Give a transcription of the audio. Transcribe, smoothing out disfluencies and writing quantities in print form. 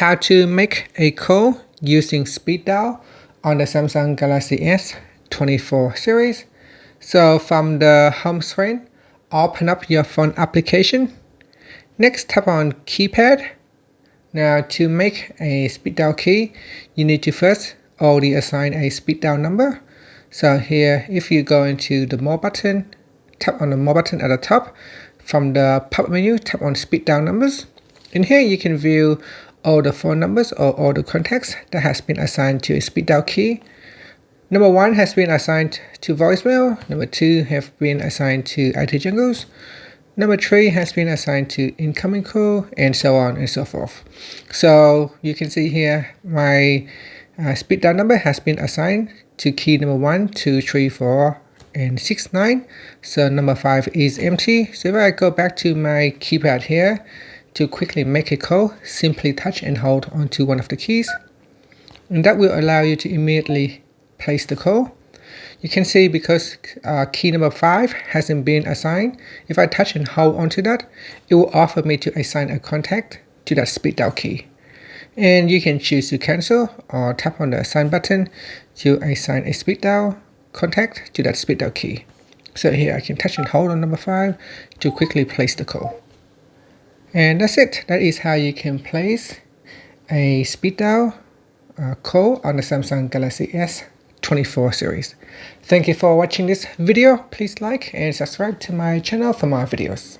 how to make a call using speed dial on the Samsung Galaxy S24 series. So from the home screen, open up your phone application. Next, tap on keypad. Now to make a speed dial key, you need to first already assign a speed dial number. So here, if you go into the more button, tap on the more button at the top. From the pop-up menu, tap on speed dial numbers. In here, you can view all the phone numbers or all the contacts that has been assigned to a speed dial key. Number 1 has been assigned to voicemail. Number 2 have been assigned to IT jungles. Number 3 has been assigned to incoming call, and so on and so forth. So you can see here my speed dial number has been assigned to key number 1, 2, 3, 4, and 6, 9. So number 5 is empty. So if I go back to my keypad here to quickly make a call, simply touch and hold onto one of the keys, and that will allow you to immediately place the call. You can see because key number 5 hasn't been assigned, if I touch and hold onto that, it will offer me to assign a contact to that speed dial key. And you can choose to cancel or tap on the assign button to assign a speed dial contact to that speed dial key. So here I can touch and hold on number 5 to quickly place the call. And that's it. That is how you can place a speed dial call on the Samsung Galaxy S24 series. Thank you for watching this video. Please like and subscribe to my channel for more videos.